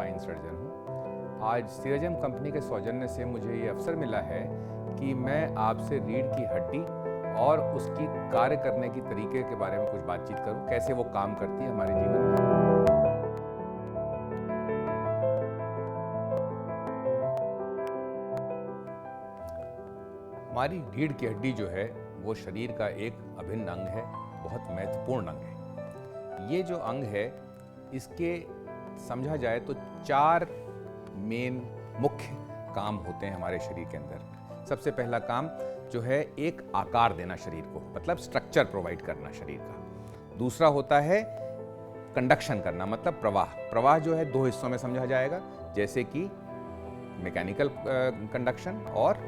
Spine surgeon हूँ। आज सीरजम company के सौजन्य से मुझे ये अवसर मिला है कि मैं आपसे रीढ़ की हड्डी और उसकी कार्य करने की तरीके के बारे में कुछ बातचीत करूँ, कैसे वो काम करती है हमारे जीवन में। हमारी रीढ़ की हड्डी जो है वो शरीर का एक अभिन्न अंग है, बहुत महत्वपूर्ण अंग है। ये जो अंग है इसके समझा जाए तो 4 मेन मुख्य काम होते हैं हमारे शरीर के अंदर। सबसे पहला काम जो है एक आकार देना शरीर को, मतलब स्ट्रक्चर प्रोवाइड करना शरीर का। दूसरा होता है कंडक्शन करना, मतलब प्रवाह जो है 2 हिस्सों में समझा जाएगा, जैसे कि मैकेनिकल कंडक्शन और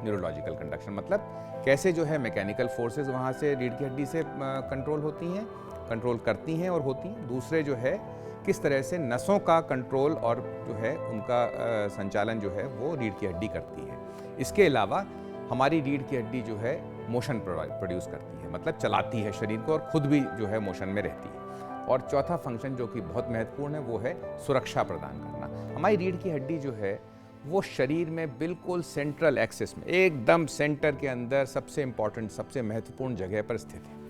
न्यूरोलॉजिकल कंडक्शन। मतलब कैसे जो है मैकेनिकल फोर्सेस वहाँ से रीढ़ की हड्डी से कंट्रोल करती हैं और होती हैं। दूसरे जो है किस तरह से नसों का कंट्रोल और जो है उनका संचालन जो है वो रीढ़ की हड्डी करती है। इसके अलावा हमारी रीढ़ की हड्डी जो है मोशन प्रोड्यूस करती है, मतलब चलाती है शरीर को और खुद भी जो है मोशन में रहती है। और चौथा फंक्शन जो कि बहुत महत्वपूर्ण है वो है सुरक्षा प्रदान करना। हमारी रीढ़ की हड्डी जो है वो शरीर में बिल्कुल सेंट्रल एक्सिस में, एकदम सेंटर के अंदर सबसे इम्पॉर्टेंट, सबसे महत्वपूर्ण जगह पर स्थित है।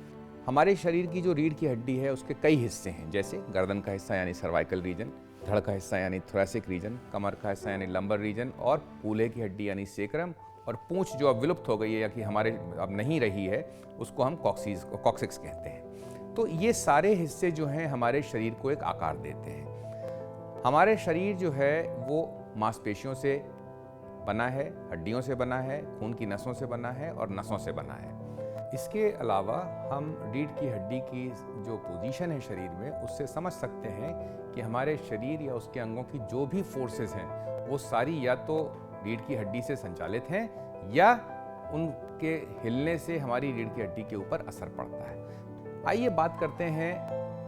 हमारे शरीर की जो रीढ़ की हड्डी है उसके कई हिस्से हैं, जैसे गर्दन का हिस्सा यानी सर्वाइकल रीजन, धड़ का हिस्सा यानी थोरैसिक रीजन, कमर का हिस्सा यानी लंबर रीजन, और कूल्हे की हड्डी यानी सेक्रम, और पूंछ जो अब विलुप्त हो गई है या कि हमारे अब नहीं रही है उसको हम कॉक्सिक्स कहते हैं। तो ये सारे हिस्से जो हैं हमारे शरीर को एक आकार देते हैं। हमारे शरीर जो है वो मांसपेशियों से बना है, हड्डियों से बना है, खून की नसों से बना है और नसों से बना है। इसके अलावा हम रीढ़ की हड्डी की जो पोजीशन है शरीर में उससे समझ सकते हैं कि हमारे शरीर या उसके अंगों की जो भी फोर्सेस हैं वो सारी या तो रीढ़ की हड्डी से संचालित हैं या उनके हिलने से हमारी रीढ़ की हड्डी के ऊपर असर पड़ता है। आइए बात करते हैं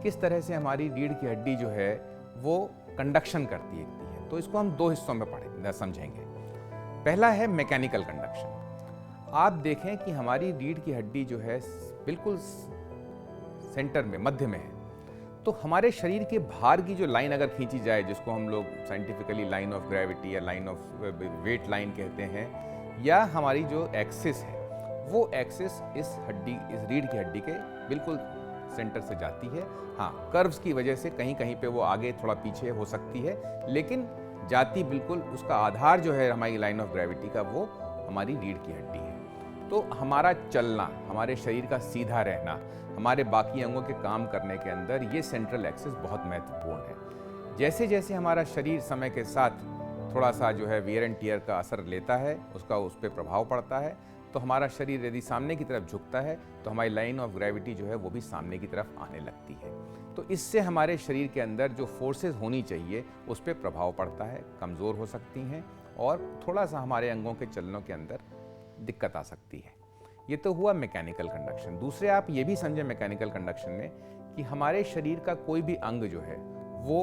किस तरह से हमारी रीढ़ की हड्डी जो है वो कंडक्शन करती है। तो इसको हम 2 हिस्सों में समझेंगे। पहला है मैकेनिकल कंडक्शन। आप देखें कि हमारी रीढ़ की हड्डी जो है बिल्कुल सेंटर में, मध्य में है। तो हमारे शरीर के भार की जो लाइन अगर खींची जाए, जिसको हम लोग साइंटिफिकली लाइन ऑफ ग्रेविटी या लाइन ऑफ वेट लाइन कहते हैं, या हमारी जो एक्सिस है वो एक्सिस इस रीढ़ की हड्डी के बिल्कुल सेंटर से जाती है। हाँ, कर्व्स की वजह से कहीं कहीं पे वो आगे थोड़ा पीछे हो सकती है, लेकिन जाती बिल्कुल, उसका आधार जो है हमारी लाइन ऑफ ग्रेविटी का वो हमारी रीढ़ की हड्डी है। तो हमारा चलना, हमारे शरीर का सीधा रहना, हमारे बाकी अंगों के काम करने के अंदर ये सेंट्रल एक्सिस बहुत महत्वपूर्ण है। जैसे जैसे हमारा शरीर समय के साथ थोड़ा सा जो है वियर एंड टियर का असर लेता है, उसका उस पर प्रभाव पड़ता है, तो हमारा शरीर यदि सामने की तरफ झुकता है तो हमारी लाइन ऑफ ग्रेविटी जो है वो भी सामने की तरफ आने लगती है। तो इससे हमारे शरीर के अंदर जो फोर्सेस होनी चाहिए उस पर प्रभाव पड़ता है, कमज़ोर हो सकती हैं और थोड़ा सा हमारे अंगों के चलनों के अंदर दिक्कत आ सकती है। ये तो हुआ मैकेनिकल कंडक्शन। दूसरे आप ये भी समझें मैकेनिकल कंडक्शन में कि हमारे शरीर का कोई भी अंग जो है वो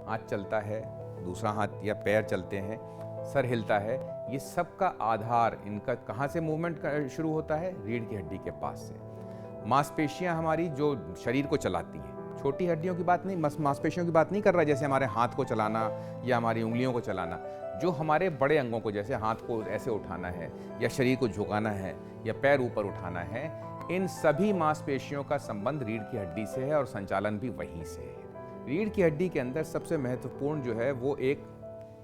हाथ चलता है, दूसरा हाथ या पैर चलते हैं, सर हिलता है, ये सब का आधार इनका कहाँ से मूवमेंट शुरू होता है? रीढ़ की हड्डी के पास से। मांसपेशियाँ हमारी जो शरीर को चलाती हैं, छोटी हड्डियों की बात नहीं, मांसपेशियों की बात नहीं कर रहा, जैसे हमारे हाथ को चलाना या हमारी उंगलियों को चलाना, जो हमारे बड़े अंगों को, जैसे हाथ को ऐसे उठाना है या शरीर को झुकाना है या पैर ऊपर उठाना है, इन सभी मांसपेशियों का संबंध रीढ़ की हड्डी से है और संचालन भी वहीं से है। रीढ़ की हड्डी के अंदर सबसे महत्वपूर्ण जो है वो एक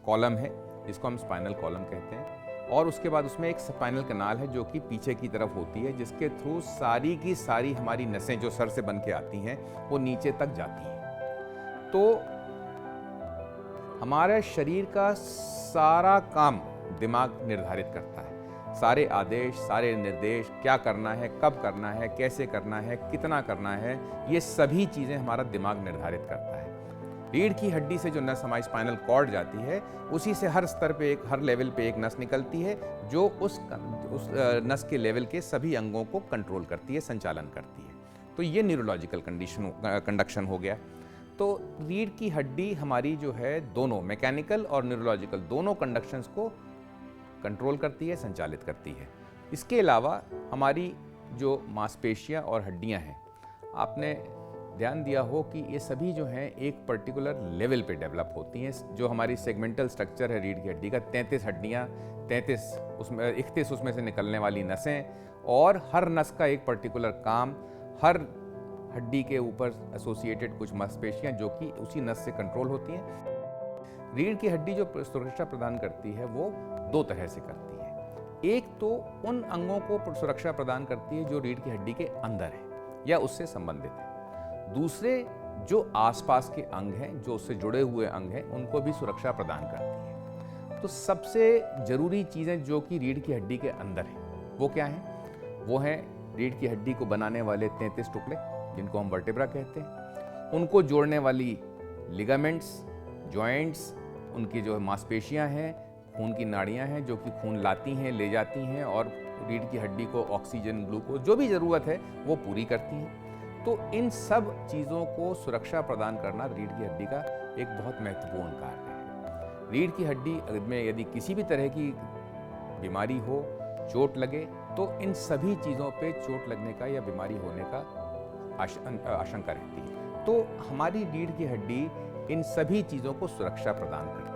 कॉलम है, जिसको हम स्पाइनल कॉलम कहते हैं, और उसके बाद उसमें एक स्पाइनल कनाल है जो कि पीछे की तरफ होती है, जिसके थ्रू सारी की सारी हमारी नसें जो सर से बन के आती हैं वो नीचे तक जाती हैं। तो हमारे शरीर का सारा काम दिमाग निर्धारित करता है। सारे आदेश, सारे निर्देश, क्या करना है, कब करना है, कैसे करना है, कितना करना है, ये सभी चीज़ें हमारा दिमाग निर्धारित करता है। रीढ़ की हड्डी से जो नस हमारी स्पाइनल कॉर्ड जाती है, उसी से हर स्तर पे हर लेवल पे एक नस निकलती है जो उस नस के लेवल के सभी अंगों को कंट्रोल करती है, संचालन करती है। तो ये न्यूरोलॉजिकल कंडक्शन हो गया। तो रीढ़ की हड्डी हमारी जो है दोनों मैकेनिकल और न्यूरोलॉजिकल दोनों कंडक्शंस को कंट्रोल करती है, संचालित करती है। इसके अलावा हमारी जो मांसपेशियां और हड्डियां हैं, आपने ध्यान दिया हो कि ये सभी जो हैं एक पर्टिकुलर लेवल पे डेवलप होती हैं। जो हमारी सेगमेंटल स्ट्रक्चर है रीढ़ की हड्डी का, 33 हड्डियाँ, 33 उसमें 31 उसमें से निकलने वाली नसें, और हर नस का एक पर्टिकुलर काम, हर हड्डी के ऊपर एसोसिएटेड कुछ मांसपेशियाँ जो कि उसी नस से कंट्रोल होती हैं। रीढ़ की हड्डी जो सुरक्षा प्रदान करती है वो दो तरह से करती है। एक तो उन अंगों को सुरक्षा प्रदान करती है जो रीढ़ की हड्डी के अंदर है या उससे संबंधित है। दूसरे जो आसपास के अंग हैं, जो उससे जुड़े हुए अंग हैं, उनको भी सुरक्षा प्रदान करती है। तो सबसे जरूरी चीज़ें जो कि रीढ़ की हड्डी के अंदर हैं वो क्या हैं? वो हैं रीढ़ की हड्डी को बनाने वाले 33 टुकड़े जिनको हम वर्टेब्रा कहते हैं, उनको जोड़ने वाली लिगामेंट्स, जॉइंट्स, उनकी जो मांसपेशियां हैं, खून की नाड़ियां हैं जो कि खून लाती हैं, ले जाती हैं और रीढ़ की हड्डी को ऑक्सीजन, ग्लूकोज जो भी ज़रूरत है वो पूरी करती हैं। तो इन सब चीज़ों को सुरक्षा प्रदान करना रीढ़ की हड्डी का एक बहुत महत्वपूर्ण कार्य है। रीढ़ की हड्डी में यदि किसी भी तरह की बीमारी हो, चोट लगे, तो इन सभी चीज़ों पे चोट लगने का या बीमारी होने का आशंका रहती है। तो हमारी रीढ़ की हड्डी इन सभी चीज़ों को सुरक्षा प्रदान करती है।